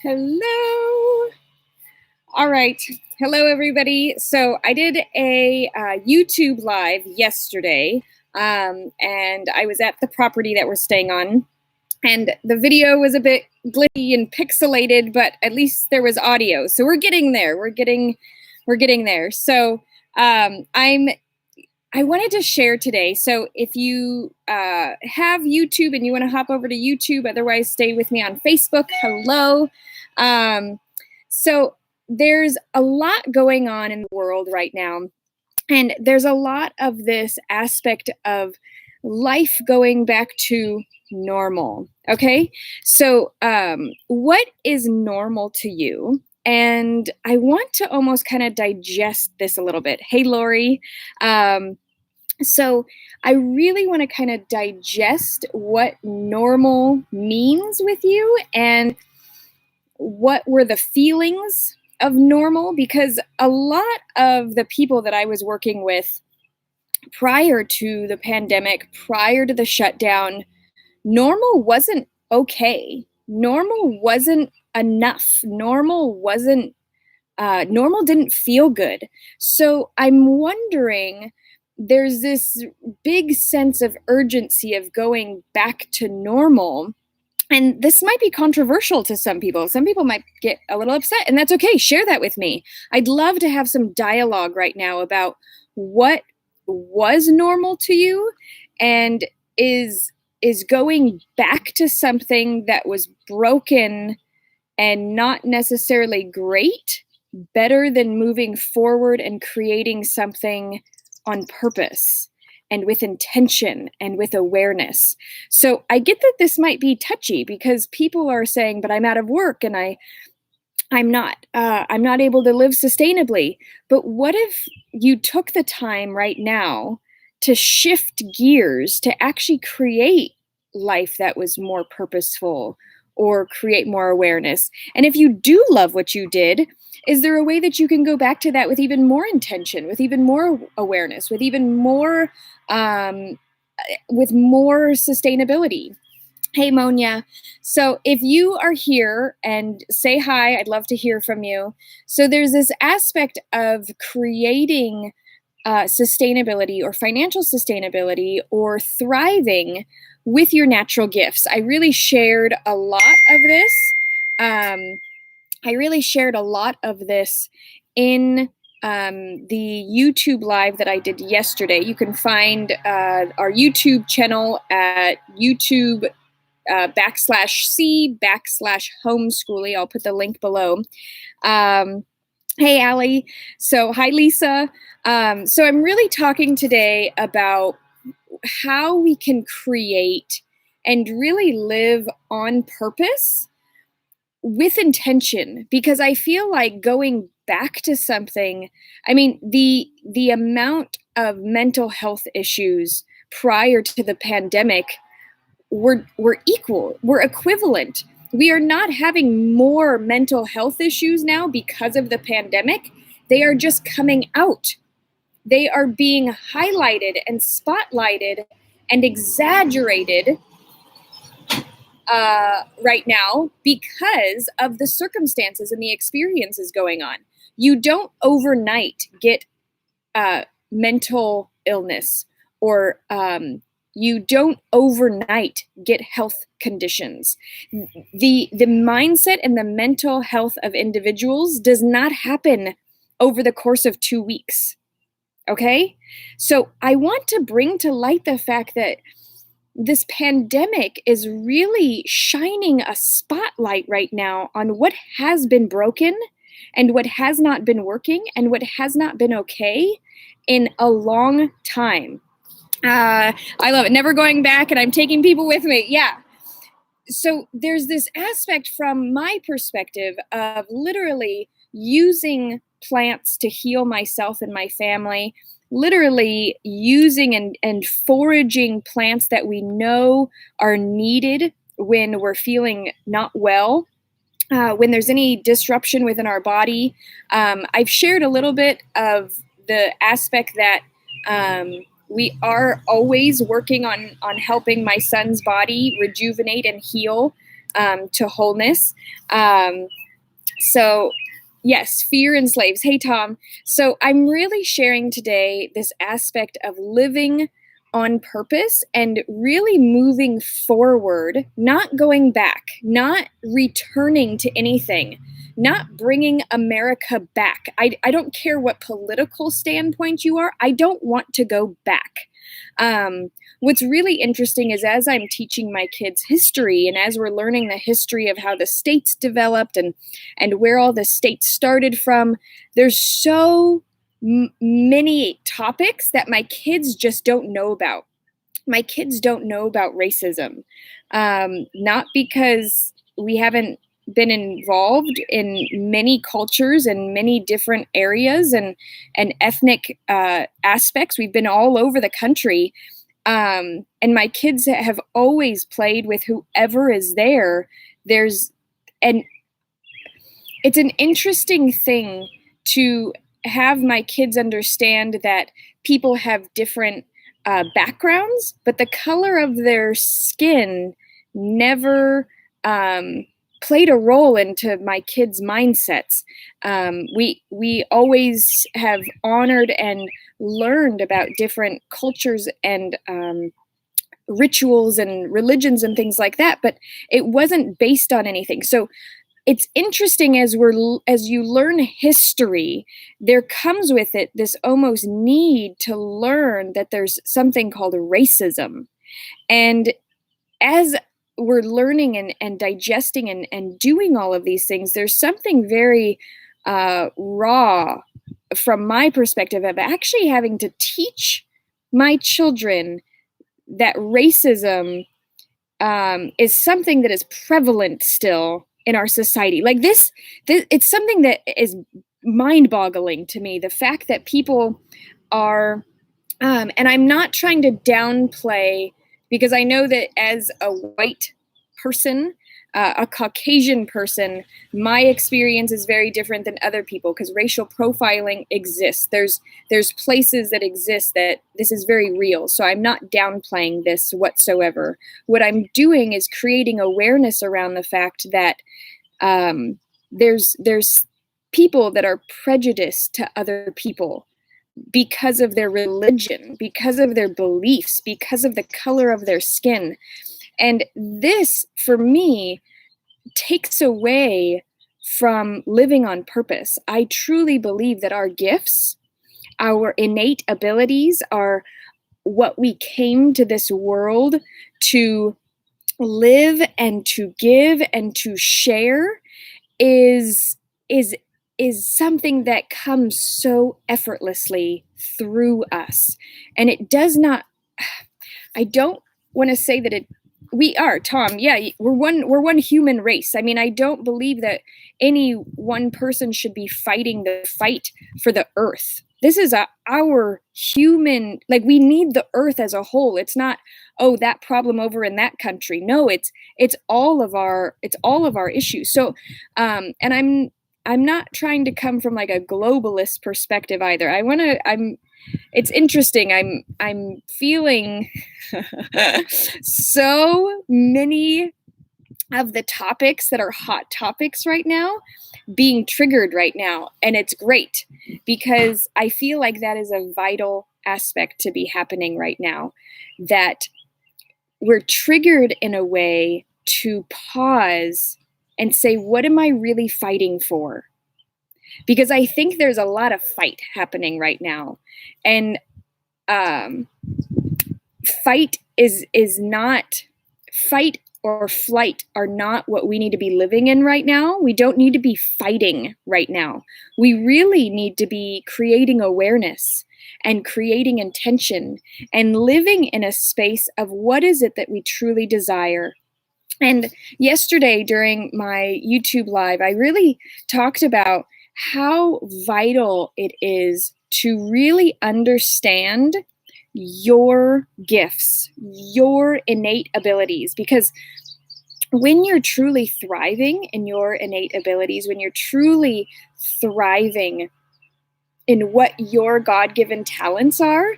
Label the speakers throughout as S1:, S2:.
S1: Hello. All right. Hello, everybody. So I did a YouTube live yesterday, and I was at the property that we're staying on. And the video was a bit glitchy and pixelated, but at least there was audio. So we're getting there. We're getting there. So I wanted to share today. So if you have YouTube and you want to hop over to YouTube, otherwise stay with me on Facebook. Hello. So there's a lot going on in the world right now. And there's a lot of this aspect of life going back to normal. Okay. So what is normal to you? And I want to almost kind of digest this a little bit. Hey, Lori. So I really want to kind of digest what normal means with you and what were the feelings of normal, because a lot of the people that I was working with prior to the pandemic, prior to the shutdown, normal wasn't okay. Normal wasn't enough. Normal didn't feel good. So I'm wondering, there's this big sense of urgency of going back to normal. And this might be controversial to some people. Some people might get a little upset, and that's okay. Share that with me. I'd love to have some dialogue right now about what was normal to you and is going back to something that was broken and not necessarily great better than moving forward and creating something on purpose and with intention and with awareness. So I get that this might be touchy because people are saying, but I'm out of work and I'm not able to live sustainably. But what if you took the time right now to shift gears to actually create life that was more purposeful or create more awareness? And if you do love what you did, is there a way that you can go back to that with even more intention, with even more awareness, with even more sustainability? Hey, Monia. So if you are here, and say hi, I'd love to hear from you. So there's this aspect of creating sustainability or financial sustainability or thriving with your natural gifts. I really shared a lot of this. In the YouTube live that I did yesterday. You can find our YouTube channel at YouTube /C/homeschooly. I'll put the link below. Hey, Allie. So, hi, Lisa. So I'm really talking today about how we can create and really live on purpose with intention, because I feel like going back to something, I mean, the amount of mental health issues prior to the pandemic were equal, were equivalent. We are not having more mental health issues now because of the pandemic. They are just coming out. They are being highlighted and spotlighted and exaggerated right now because of the circumstances and the experiences going on. You don't overnight get mental illness, or you don't overnight get health conditions. The mindset and the mental health of individuals does not happen over the course of 2 weeks. Okay? So I want to bring to light the fact that this pandemic is really shining a spotlight right now on what has been broken and what has not been working and what has not been okay in a long time. I love it. Never going back, and I'm taking people with me. Yeah. So there's this aspect from my perspective of literally using plants to heal myself and my family, literally using and foraging plants that we know are needed when we're feeling not well, when there's any disruption within our body. I've shared a little bit of the aspect that we are always working on helping my son's body rejuvenate and heal to wholeness. So yes, fear enslaves. Hey, Tom. So I'm really sharing today this aspect of living on purpose and really moving forward, not going back, not returning to anything, not bringing America back. I don't care what political standpoint you are. I don't want to go back. What's really interesting is as I'm teaching my kids history and as we're learning the history of how the states developed and where all the states started from, there's so many topics that my kids just don't know about. My kids don't know about racism, not because we haven't been involved in many cultures and many different areas and ethnic aspects. We've been all over the country. And my kids have always played with whoever is there. And it's an interesting thing to have my kids understand that people have different backgrounds, but the color of their skin never played a role into my kids' mindsets. We always have honored and learned about different cultures and rituals and religions and things like that, but it wasn't based on anything. So it's interesting as you learn history, there comes with it this almost need to learn that there's something called racism. And as we're learning and digesting and doing all of these things, there's something very raw from my perspective of actually having to teach my children that racism is something that is prevalent still in our society. Like this, it's something that is mind-boggling to me. The fact that people are, and I'm not trying to downplay, because I know that as a white person, a Caucasian person, my experience is very different than other people because racial profiling exists. There's places that exist that this is very real. So I'm not downplaying this whatsoever. What I'm doing is creating awareness around the fact that there's people that are prejudiced to other people because of their religion, because of their beliefs, because of the color of their skin. And this, for me, takes away from living on purpose. I truly believe that our gifts, our innate abilities are what we came to this world to live and to give and to share is something that comes so effortlessly through us. And it does not, I don't want to say that we are, Tom. Yeah, we're one human race. I mean, I don't believe that any one person should be fighting the fight for the earth. This is our human, like we need the earth as a whole. It's not, oh, that problem over in that country. No, it's all of our issues. So, and I'm not trying to come from like a globalist perspective either. It's interesting. I'm feeling so many of the topics that are hot topics right now being triggered right now. And it's great because I feel like that is a vital aspect to be happening right now, that we're triggered in a way to pause and say, what am I really fighting for? Because I think there's a lot of fight happening right now. And fight or flight are not what we need to be living in right now. We don't need to be fighting right now. We really need to be creating awareness and creating intention and living in a space of what is it that we truly desire. And yesterday during my YouTube live, I really talked about how vital it is to really understand your gifts, your innate abilities, because when you're truly thriving in your innate abilities, when you're truly thriving in what your God-given talents are,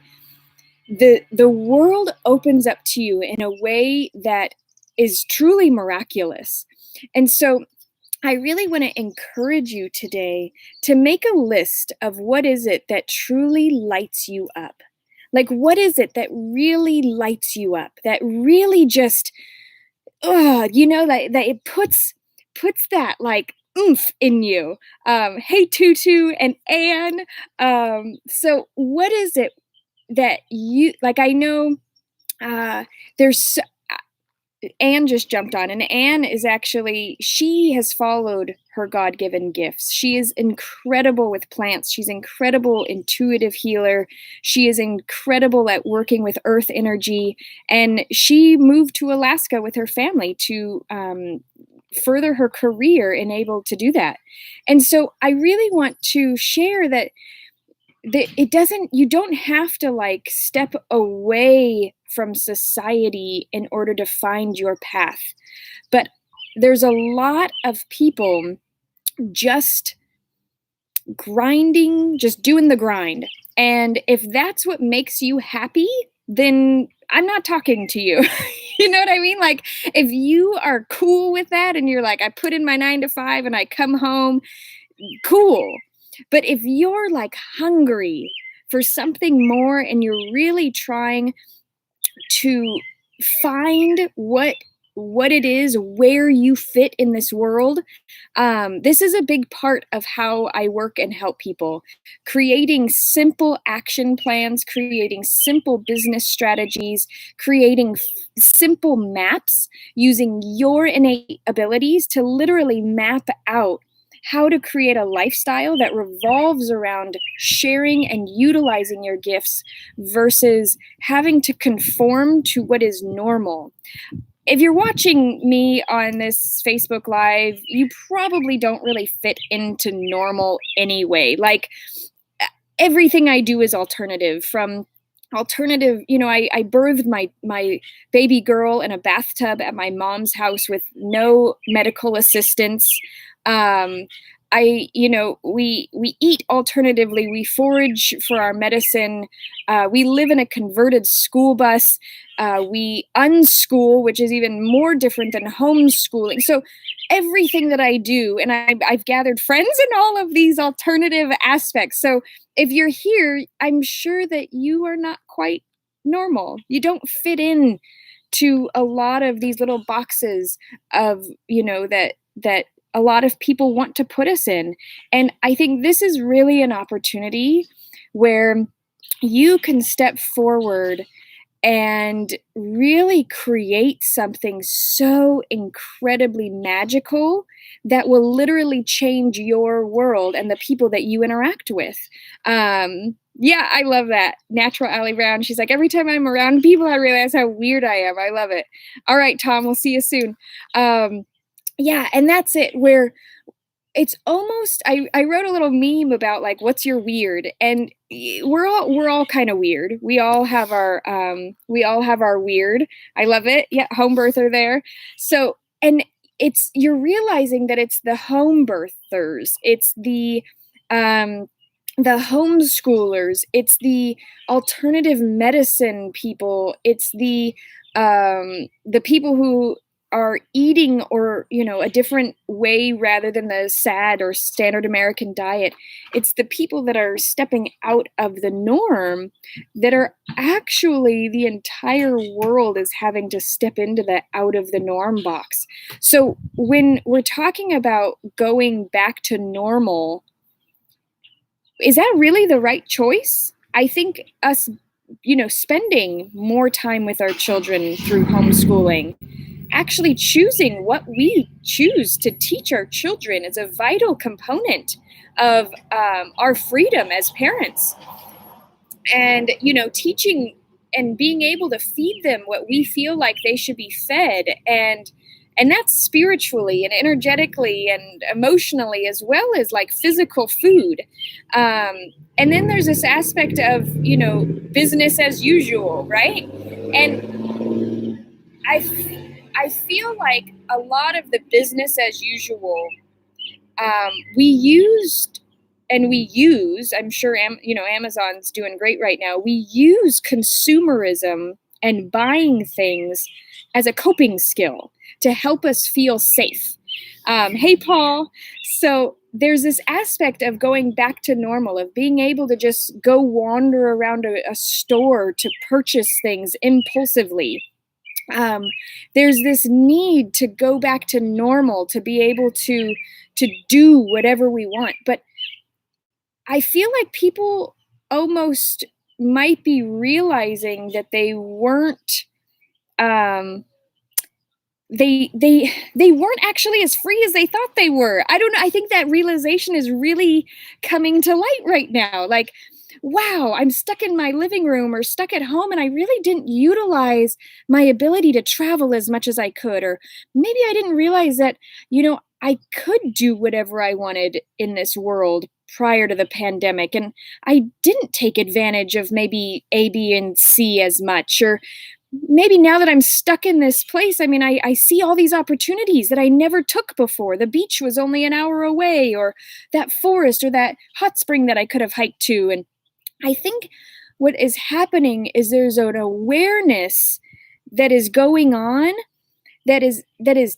S1: the world opens up to you in a way that is truly miraculous. And so I really want to encourage you today to make a list of what is it that truly lights you up. Like, what is it that really lights you up? That really just, that it puts that like oomph in you. Hey, Tutu and Anne. So, what is it that you like? I know there's Anne just jumped on, and Anne is actually, she has followed her God given gifts. She is incredible with plants. She's incredible intuitive healer. She is incredible at working with earth energy. And she moved to Alaska with her family to further her career and able to do that. And so I really want to share that you don't have to like step away from society in order to find your path. But there's a lot of people just grinding, just doing the grind. And if that's what makes you happy, then I'm not talking to you. You know what I mean? Like, if you are cool with that and you're like, I put in my 9 to 5 and I come home, cool. But if you're like hungry for something more and you're really trying to find what it is, where you fit in this world, this is a big part of how I work and help people. Creating simple action plans, creating simple business strategies, creating simple maps using your innate abilities to literally map out how to create a lifestyle that revolves around sharing and utilizing your gifts versus having to conform to what is normal. If you're watching me on this Facebook Live, you probably don't really fit into normal anyway. Like, everything I do is alternative. From alternative, I birthed my baby girl in a bathtub at my mom's house with no medical assistance. We eat alternatively. We forage for our medicine. We live in a converted school bus. We unschool, which is even more different than homeschooling. So everything that I do, and I've gathered friends in all of these alternative aspects. So if you're here, I'm sure that you are not quite normal. You don't fit in to a lot of these little boxes of, that a lot of people want to put us in. And I think this is really an opportunity where you can step forward and really create something so incredibly magical that will literally change your world and the people that you interact with. Yeah, I love that. Natural Allie Brown. She's like, every time I'm around people, I realize how weird I am. I love it. All right, Tom, we'll see you soon. Yeah, and that's it, where it's almost, I wrote a little meme about like, what's your weird? And we're all kind of weird. We all have our weird. I love it. Yeah, home birther there. So, and you're realizing that it's the home birthers, it's the homeschoolers, it's the alternative medicine people, it's the people who are eating or a different way rather than the SAD or standard American diet. It's the people that are stepping out of the norm that are actually, the entire world is having to step into the out of the norm box. So when we're talking about going back to normal, is that really the right choice? I think us, spending more time with our children through homeschooling, actually choosing what we choose to teach our children, is a vital component of our freedom as parents. And, teaching and being able to feed them what we feel like they should be fed. And that's spiritually and energetically and emotionally, as well as like physical food. And then there's this aspect of, business as usual, right? And I feel like a lot of the business as usual, we used and we use, I'm sure, Amazon's doing great right now. We use consumerism and buying things as a coping skill to help us feel safe. Hey, Paul. So there's this aspect of going back to normal, of being able to just go wander around a store to purchase things impulsively. Um, there's this need to go back to normal, to be able to do whatever we want. But I feel like people almost might be realizing that they weren't um, they weren't actually as free as they thought they were. I don't know. I think that realization is really coming to light right now. Like, wow, I'm stuck in my living room or stuck at home and I really didn't utilize my ability to travel as much as I could. Or maybe I didn't realize that, I could do whatever I wanted in this world prior to the pandemic. And I didn't take advantage of maybe A, B, and C as much. Or maybe now that I'm stuck in this place, I mean, I see all these opportunities that I never took before. The beach was only an hour away, or that forest or that hot spring that I could have hiked to. And I think what is happening is there's an awareness that is going on that is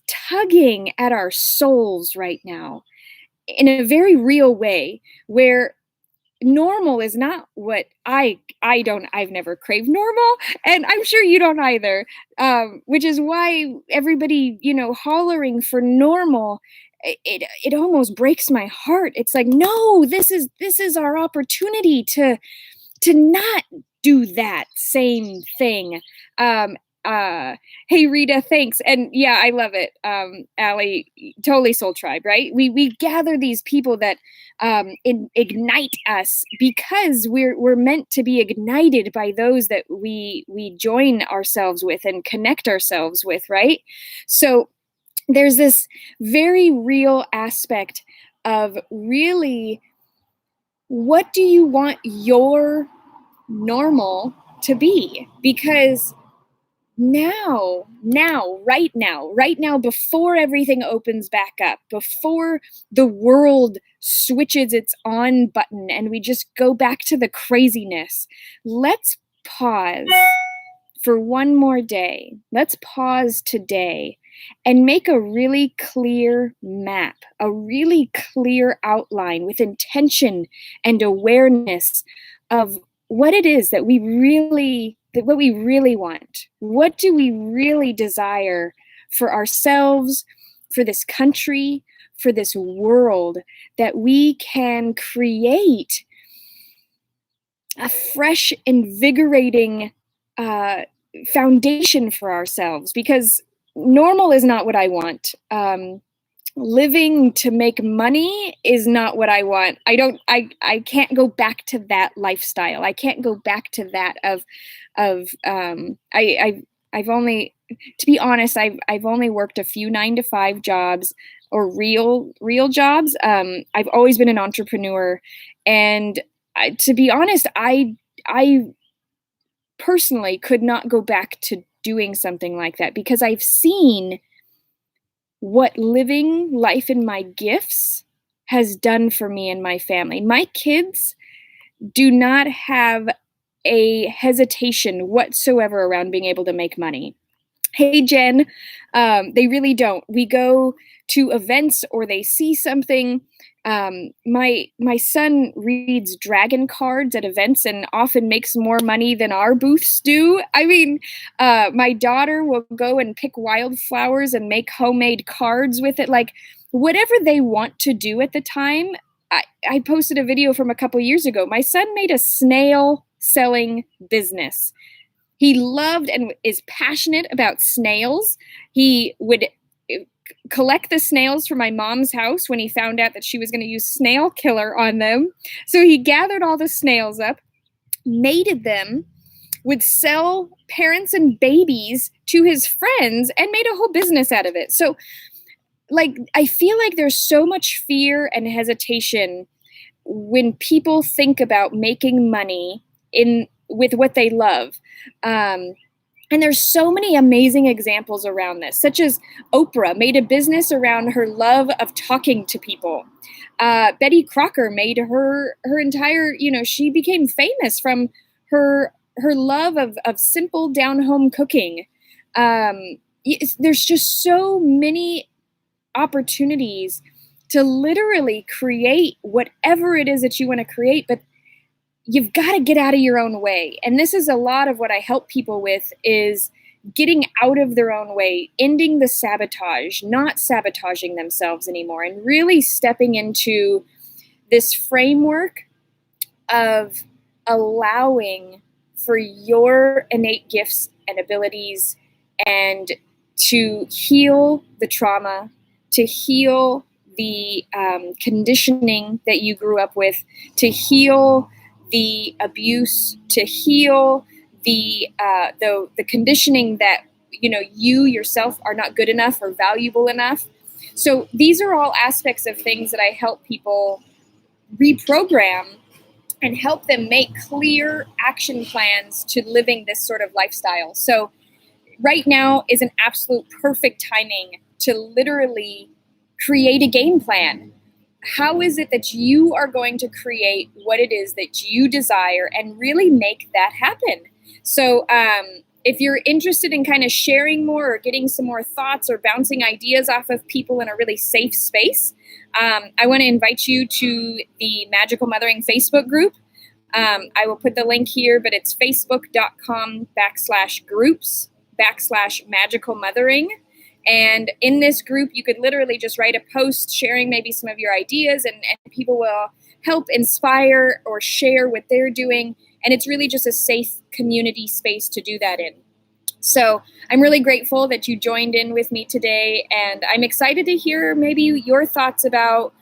S1: tugging at our souls right now in a very real way, where normal is not what I've never craved normal, and I'm sure you don't either. Which is why everybody, hollering for normal, it almost breaks my heart. It's like, no, this is our opportunity to not do that same thing. Hey, Rita, thanks. And yeah, I love it. Allie, totally Soul Tribe, right? We gather these people that ignite us, because we're meant to be ignited by those that we join ourselves with and connect ourselves with, right? So there's this very real aspect of, really, what do you want your normal to be? Because right now, before everything opens back up, before the world switches its on button and we just go back to the craziness, let's pause for one more day. Let's pause today and make a really clear map, a really clear outline with intention and awareness of what it is that what we really want. What do we really desire for ourselves, for this country, for this world, that we can create a fresh, invigorating foundation for ourselves? Because normal is not what I want. Living to make money is not what I want. I can't go back to that lifestyle. I can't go back to that I've only, to be honest, I've only worked a few 9-to-5 jobs, or real jobs. I've always been an entrepreneur, and to be honest, I personally could not go back to doing something like that, because I've seen what living life in my gifts has done for me and my family. My kids do not have a hesitation whatsoever around being able to make money. Hey, Jen, they really don't. We go to events or they see something. My son reads dragon cards at events and often makes more money than our booths do. I mean, my daughter will go and pick wildflowers and make homemade cards with it. Like, whatever they want to do at the time. I posted a video from a couple years ago. My son made a snail selling business. He loved and is passionate about snails. He would collect the snails from my mom's house when he found out that she was going to use snail killer on them. So he gathered all the snails up, mated them, would sell parents and babies to his friends, and made a whole business out of it. So, like, I feel like there's so much fear and hesitation when people think about making money with what they love. And there's so many amazing examples around this, such as Oprah made a business around her love of talking to people. Betty Crocker made her entire, she became famous from her love of simple down-home cooking. there's just so many opportunities to literally create whatever it is that you want to create, but you've got to get out of your own way. And this is a lot of what I help people with, is getting out of their own way, ending the sabotage, not sabotaging themselves anymore, and really stepping into this framework of allowing for your innate gifts and abilities, and to heal the trauma, to heal the conditioning that you grew up with, to heal the abuse, to heal the conditioning that you yourself are not good enough or valuable enough. So these are all aspects of things that I help people reprogram and help them make clear action plans to living this sort of lifestyle. So right now is an absolute perfect timing to literally create a game plan. How is it that you are going to create what it is that you desire and really make that happen? So if you're interested in kind of sharing more or getting some more thoughts or bouncing ideas off of people in a really safe space, I want to invite you to the Magical Mothering Facebook group. I will put the link here, but it's facebook.com/groups/magical mothering. And in this group, you could literally just write a post sharing maybe some of your ideas, and people will help inspire or share what they're doing. And it's really just a safe community space to do that in. So I'm really grateful that you joined in with me today, and I'm excited to hear maybe your thoughts about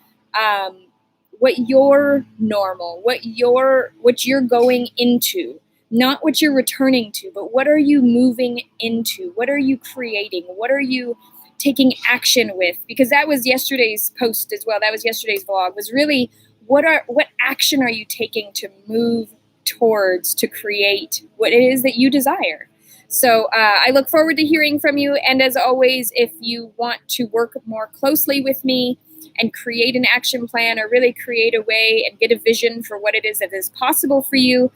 S1: what your normal, what you're going into, not what you're returning to, but what are you moving into? What are you creating? What are you taking action with? Because that was yesterday's post as well. That was yesterday's vlog, was really what action are you taking to move towards, to create what it is that you desire? So I look forward to hearing from you. And as always, if you want to work more closely with me and create an action plan, or really create a way and get a vision for what it is that is possible for you,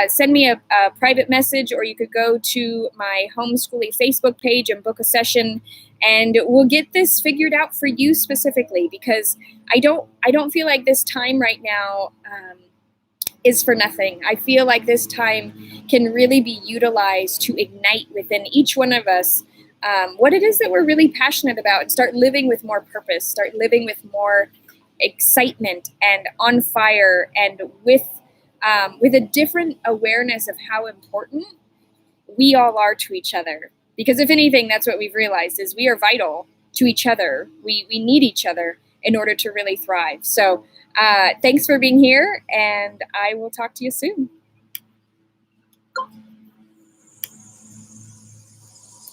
S1: send me a private message, or you could go to my Homeschooling Facebook page and book a session, and we'll get this figured out for you specifically, because I don't feel like this time right now is for nothing. I feel like this time can really be utilized to ignite within each one of us what it is that we're really passionate about, and start living with more purpose, start living with more excitement and on fire, and with a different awareness of how important we all are to each other. Because if anything, that's what we've realized, is we are vital to each other. We need each other in order to really thrive. So thanks for being here, and I will talk to you soon.